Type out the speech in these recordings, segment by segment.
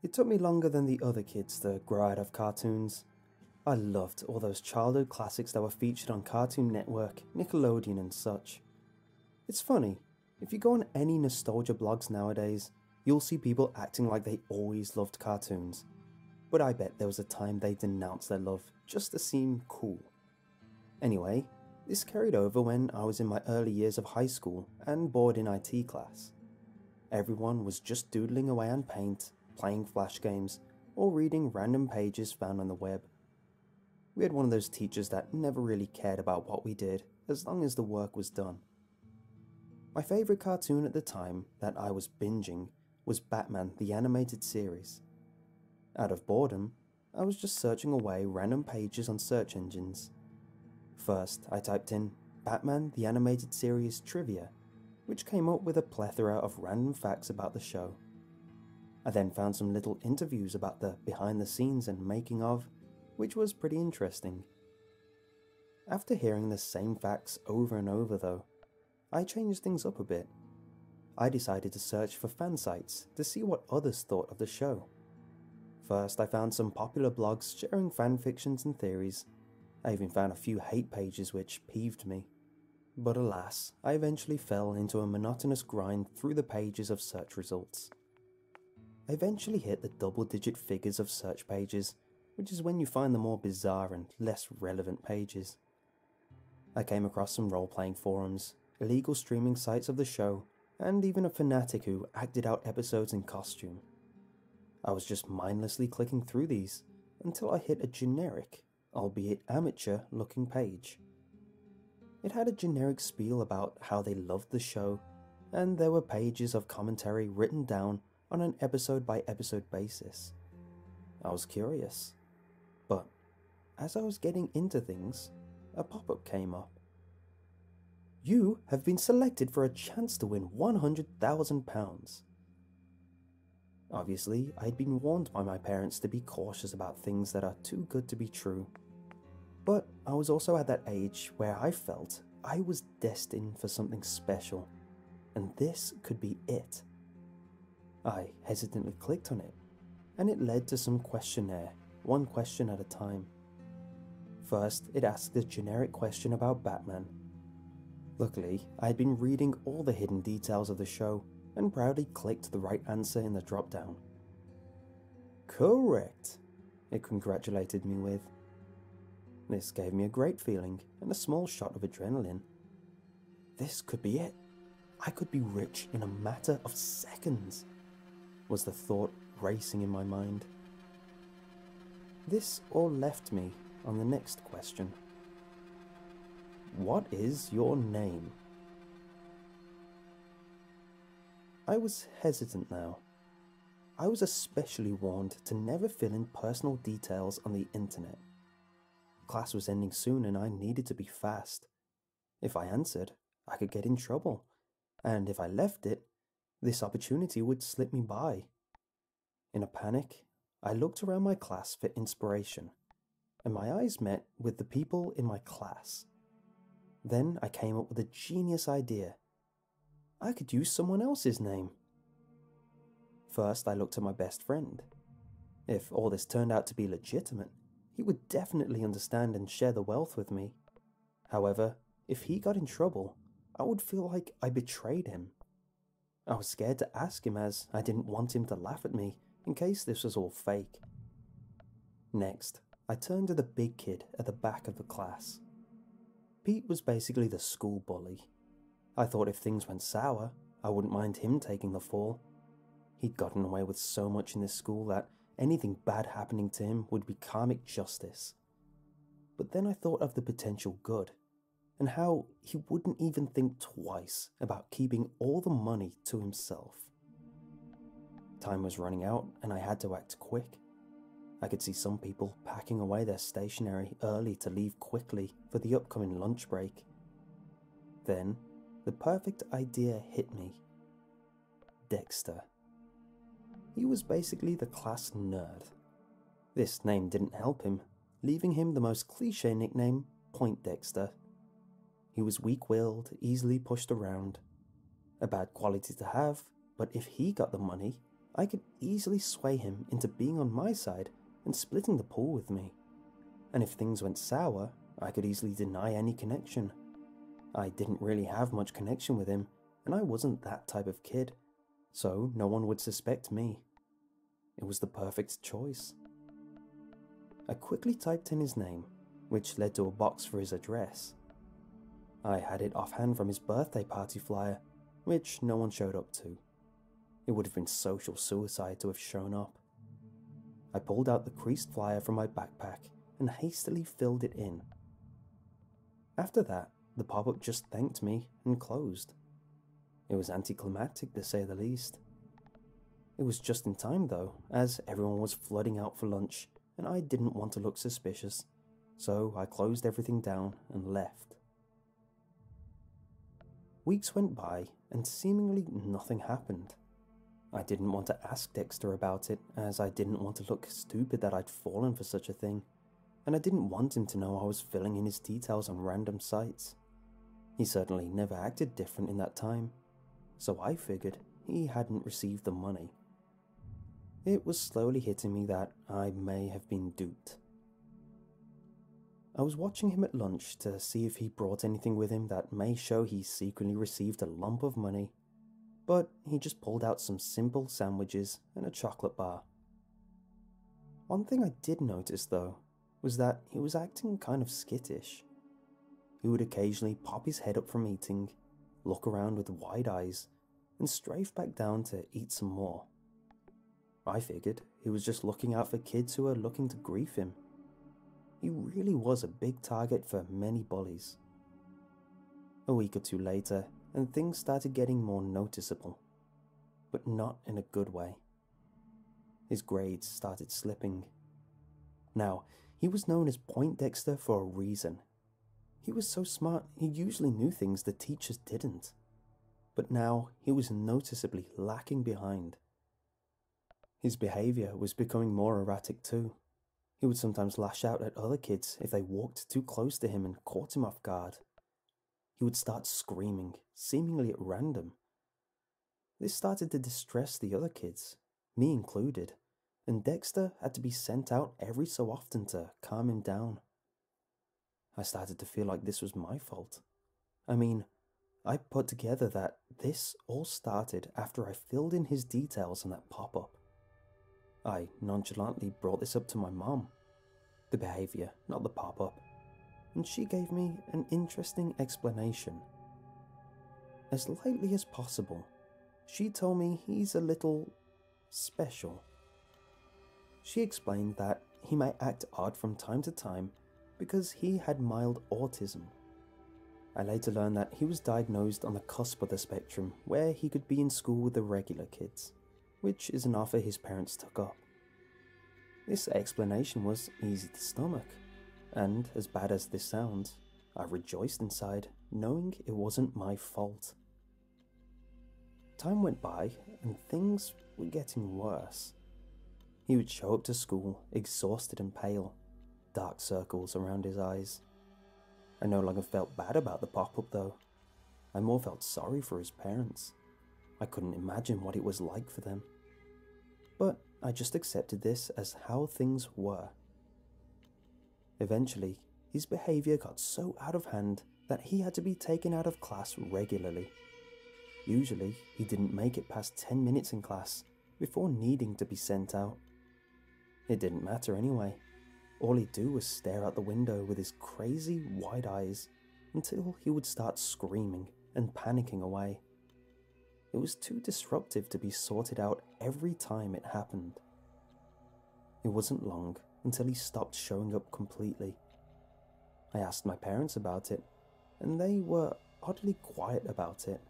It took me longer than the other kids to grow out of cartoons. I loved all those childhood classics that were featured on Cartoon Network, Nickelodeon and such. It's funny, if you go on any nostalgia blogs nowadays, you'll see people acting like they always loved cartoons. But I bet there was a time they denounced their love just to seem cool. Anyway, this carried over when I was in my early years of high school and bored in IT class. Everyone was just doodling away on paint, playing flash games, or reading random pages found on the web. We had one of those teachers that never really cared about what we did as long as the work was done. My favourite cartoon at the time that I was binging was Batman the Animated Series. Out of boredom, I was just searching away random pages on search engines. First, I typed in Batman the Animated Series Trivia, which came up with a plethora of random facts about the show. I then found some little interviews about the behind the scenes and making of, which was pretty interesting. After hearing the same facts over and over though, I changed things up a bit. I decided to search for fan sites to see what others thought of the show. First, I found some popular blogs sharing fanfictions and theories. I even found a few hate pages which peeved me. But alas, I eventually fell into a monotonous grind through the pages of search results. I eventually hit the double-digit figures of search pages, which is when you find the more bizarre and less relevant pages. I came across some role-playing forums, illegal streaming sites of the show, and even a fanatic who acted out episodes in costume. I was just mindlessly clicking through these until I hit a generic, albeit amateur-looking page. It had a generic spiel about how they loved the show, and there were pages of commentary written down on an episode-by-episode basis. I was curious, but as I was getting into things, a pop-up came up. You have been selected for a chance to win £100,000. Obviously, I'd been warned by my parents to be cautious about things that are too good to be true. But I was also at that age where I felt I was destined for something special, and this could be it. I hesitantly clicked on it, and it led to some questionnaire, one question at a time. First, it asked a generic question about Batman. Luckily, I had been reading all the hidden details of the show and proudly clicked the right answer in the drop-down. Correct, it congratulated me with. This gave me a great feeling and a small shot of adrenaline. This could be it. I could be rich in a matter of seconds, was the thought racing in my mind. This all left me on the next question. What is your name? I was hesitant now. I was especially warned to never fill in personal details on the internet. Class was ending soon and I needed to be fast. If I answered, I could get in trouble, and if I left it, this opportunity would slip me by. In a panic, I looked around my class for inspiration, and my eyes met with the people in my class. Then I came up with a genius idea. I could use someone else's name. First, I looked at my best friend. If all this turned out to be legitimate, he would definitely understand and share the wealth with me. However, if he got in trouble, I would feel like I betrayed him. I was scared to ask him as I didn't want him to laugh at me in case this was all fake. Next, I turned to the big kid at the back of the class. Pete was basically the school bully. I thought if things went sour, I wouldn't mind him taking the fall. He'd gotten away with so much in this school that anything bad happening to him would be karmic justice. But then I thought of the potential good, and how he wouldn't even think twice about keeping all the money to himself. Time was running out and I had to act quick. I could see some people packing away their stationery early to leave quickly for the upcoming lunch break. Then, the perfect idea hit me. Dexter. He was basically the class nerd. This name didn't help him, leaving him the most cliché nickname, Point Dexter. He was weak-willed, easily pushed around. A bad quality to have, but if he got the money, I could easily sway him into being on my side and splitting the pool with me. And if things went sour, I could easily deny any connection. I didn't really have much connection with him, and I wasn't that type of kid, so no one would suspect me. It was the perfect choice. I quickly typed in his name, which led to a box for his address. I had it offhand from his birthday party flyer, which no one showed up to. It would have been social suicide to have shown up. I pulled out the creased flyer from my backpack and hastily filled it in. After that, the pop-up just thanked me and closed. It was anticlimactic to say the least. It was just in time though, as everyone was flooding out for lunch and I didn't want to look suspicious, so I closed everything down and left. Weeks went by and seemingly nothing happened. I didn't want to ask Dexter about it, as I didn't want to look stupid that I'd fallen for such a thing, and I didn't want him to know I was filling in his details on random sites. He certainly never acted different in that time, so I figured he hadn't received the money. It was slowly hitting me that I may have been duped. I was watching him at lunch to see if he brought anything with him that may show he secretly received a lump of money, but he just pulled out some simple sandwiches and a chocolate bar. One thing I did notice though was that he was acting kind of skittish. He would occasionally pop his head up from eating, look around with wide eyes, and strafe back down to eat some more. I figured he was just looking out for kids who were looking to grief him. He really was a big target for many bullies. A week or two later, and things started getting more noticeable, but not in a good way. His grades started slipping. Now, he was known as Poindexter for a reason. He was so smart, he usually knew things the teachers didn't. But now, he was noticeably lacking behind. His behavior was becoming more erratic too. He would sometimes lash out at other kids if they walked too close to him and caught him off guard. He would start screaming, seemingly at random. This started to distress the other kids, me included, and Dexter had to be sent out every so often to calm him down. I started to feel like this was my fault. I mean, I put together that this all started after I filled in his details on that pop-up. I nonchalantly brought this up to my mom. The behavior, not the pop-up. And she gave me an interesting explanation. As lightly as possible, she told me he's a little special. She explained that he might act odd from time to time because he had mild autism. I later learned that he was diagnosed on the cusp of the spectrum, where he could be in school with the regular kids, which is an offer his parents took up. This explanation was easy to stomach, and as bad as this sounds, I rejoiced inside, knowing it wasn't my fault. Time went by, and things were getting worse. He would show up to school, exhausted and pale, dark circles around his eyes. I no longer felt bad about the pop-up though. I more felt sorry for his parents. I couldn't imagine what it was like for them. But I just accepted this as how things were. Eventually, his behavior got so out of hand that he had to be taken out of class regularly. Usually, he didn't make it past 10 minutes in class before needing to be sent out. It didn't matter anyway. All he'd do was stare out the window with his crazy wide eyes until he would start screaming and panicking away. It was too disruptive to be sorted out every time it happened. It wasn't long until he stopped showing up completely. I asked my parents about it, and they were oddly quiet about it.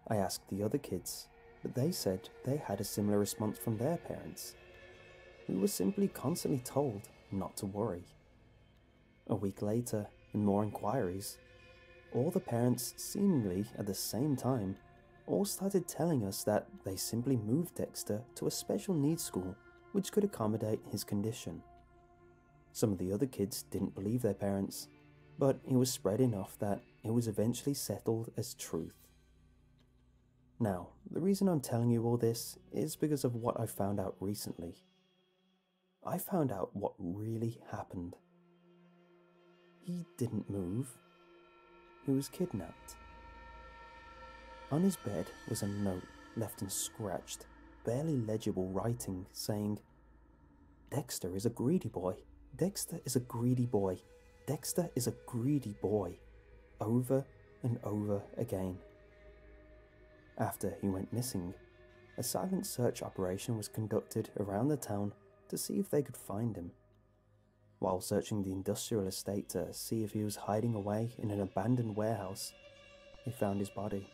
I asked the other kids, but they said they had a similar response from their parents. We were simply constantly told not to worry. A week later, in more inquiries, all the parents, seemingly at the same time, all started telling us that they simply moved Dexter to a special needs school which could accommodate his condition. Some of the other kids didn't believe their parents, but it was spread enough that it was eventually settled as truth. Now, the reason I'm telling you all this is because of what I found out recently. I found out what really happened. He didn't move. He was kidnapped. On his bed was a note left in scratched, barely legible writing saying, "Dexter is a greedy boy. Dexter is a greedy boy. Dexter is a greedy boy," over and over again. After he went missing, a silent search operation was conducted around the town to see if they could find him. While searching the industrial estate to see if he was hiding away in an abandoned warehouse, they found his body.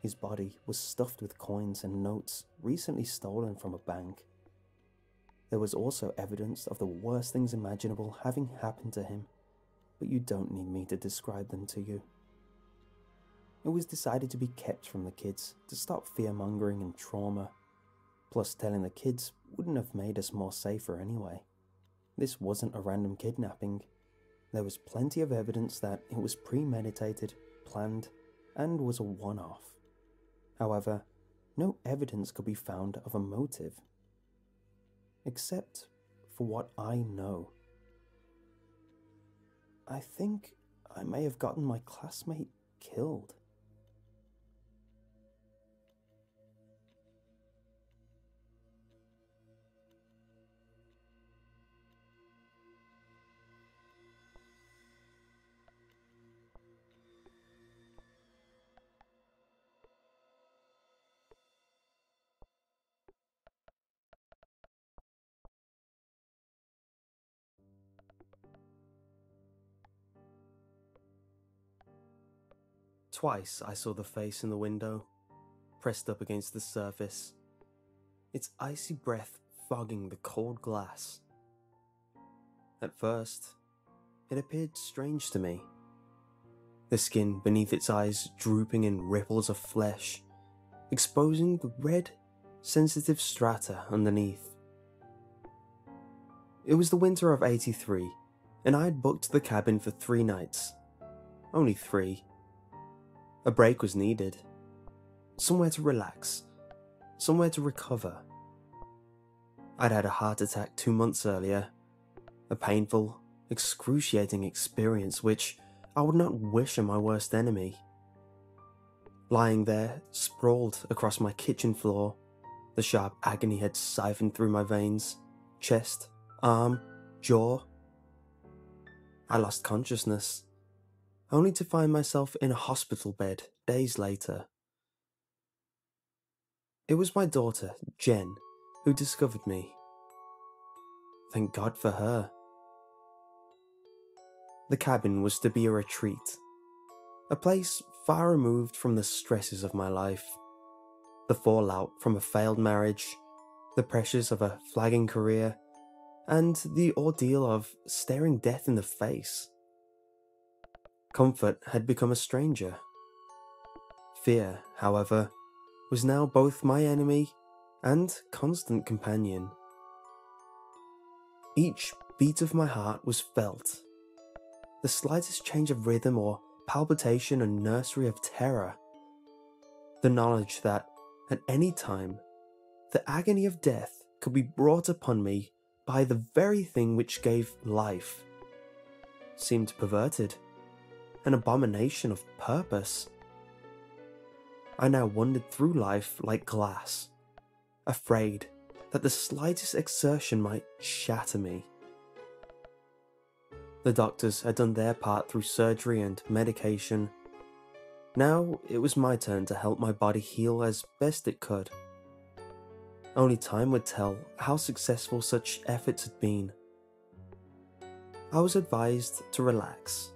His body was stuffed with coins and notes recently stolen from a bank. There was also evidence of the worst things imaginable having happened to him, but you don't need me to describe them to you. It was decided to be kept from the kids to stop fear-mongering and trauma. Plus, telling the kids wouldn't have made us more safer anyway. This wasn't a random kidnapping. There was plenty of evidence that it was premeditated, planned, and was a one-off. However, no evidence could be found of a motive. Except for what I know. I think I may have gotten my classmate killed. Twice I saw the face in the window, pressed up against the surface, its icy breath fogging the cold glass. At first, it appeared strange to me, the skin beneath its eyes drooping in ripples of flesh, exposing the red, sensitive strata underneath. It was the winter of '83, and I had booked the cabin for 3 nights. Only 3. A break was needed. Somewhere to relax. Somewhere to recover. I'd had a heart attack 2 months earlier. A painful, excruciating experience which I would not wish on my worst enemy. Lying there, sprawled across my kitchen floor, the sharp agony had siphoned through my veins, chest, arm, jaw. I lost consciousness, only to find myself in a hospital bed days later. It was my daughter, Jen, who discovered me. Thank God for her. The cabin was to be a retreat, a place far removed from the stresses of my life, the fallout from a failed marriage, the pressures of a flagging career, and the ordeal of staring death in the face. Comfort had become a stranger. Fear, however, was now both my enemy and constant companion. Each beat of my heart was felt. The slightest change of rhythm or palpitation a nursery of terror. The knowledge that, at any time, the agony of death could be brought upon me by the very thing which gave life seemed perverted, an abomination of purpose. I now wandered through life like glass, afraid that the slightest exertion might shatter me. The doctors had done their part through surgery and medication. Now it was my turn to help my body heal as best it could. Only time would tell how successful such efforts had been. I was advised to relax,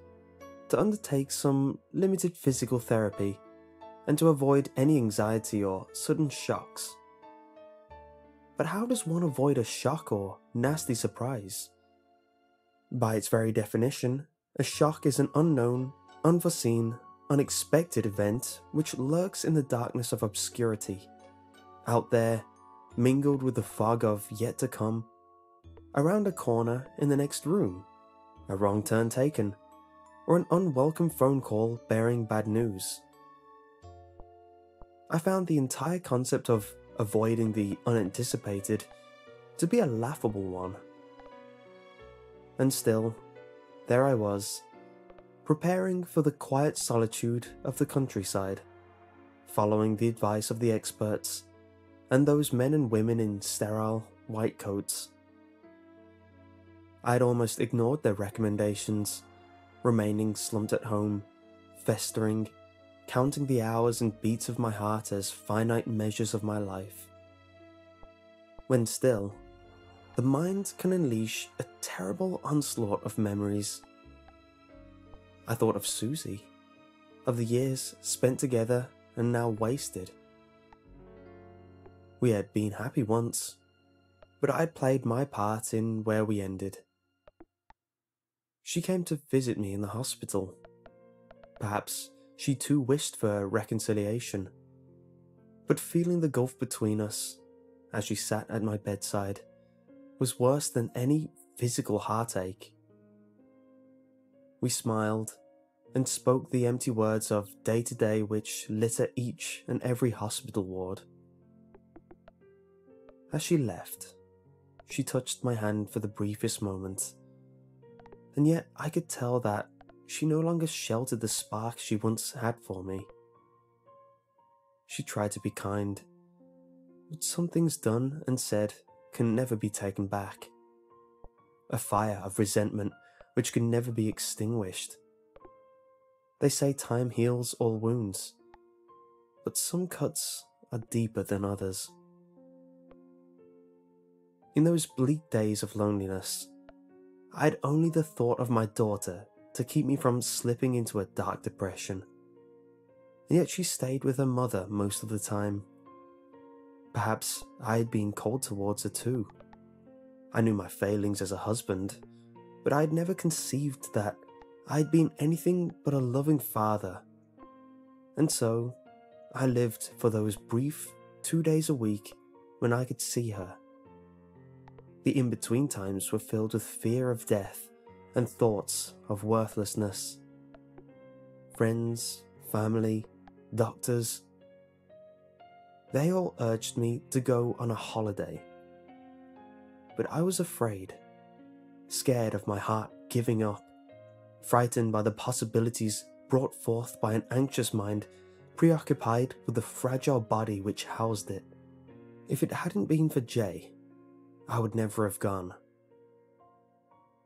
to undertake some limited physical therapy, and to avoid any anxiety or sudden shocks. But how does one avoid a shock or nasty surprise? By its very definition, a shock is an unknown, unforeseen, unexpected event which lurks in the darkness of obscurity, out there, mingled with the fog of yet to come, around a corner in the next room, a wrong turn taken, or an unwelcome phone call bearing bad news. I found the entire concept of avoiding the unanticipated to be a laughable one. And still, there I was, preparing for the quiet solitude of the countryside, following the advice of the experts and those men and women in sterile white coats. I had almost ignored their recommendations, remaining slumped at home, festering, counting the hours and beats of my heart as finite measures of my life. When still, the mind can unleash a terrible onslaught of memories. I thought of Susie, of the years spent together and now wasted. We had been happy once, but I had played my part in where we ended. She came to visit me in the hospital. Perhaps she too wished for reconciliation, but feeling the gulf between us, as she sat at my bedside, was worse than any physical heartache. We smiled and spoke the empty words of day-to-day which litter each and every hospital ward. As she left, she touched my hand for the briefest moment, and yet I could tell that she no longer sheltered the spark she once had for me. She tried to be kind, but some things done and said can never be taken back. A fire of resentment which can never be extinguished. They say time heals all wounds, but some cuts are deeper than others. In those bleak days of loneliness, I had only the thought of my daughter to keep me from slipping into a dark depression. And yet she stayed with her mother most of the time. Perhaps I had been cold towards her too. I knew my failings as a husband, but I had never conceived that I had been anything but a loving father. And so, I lived for those brief 2 days a week when I could see her. The in-between times were filled with fear of death and thoughts of worthlessness. Friends, family, doctors, they all urged me to go on a holiday. But I was afraid, scared of my heart giving up, frightened by the possibilities brought forth by an anxious mind preoccupied with the fragile body which housed it. If it hadn't been for Jay, I would never have gone.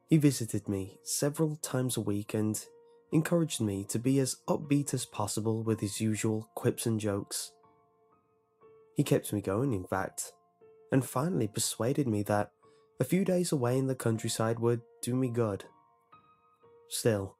He visited me several times a week and encouraged me to be as upbeat as possible with his usual quips and jokes. He kept me going, in fact, and finally persuaded me that a few days away in the countryside would do me good. Still,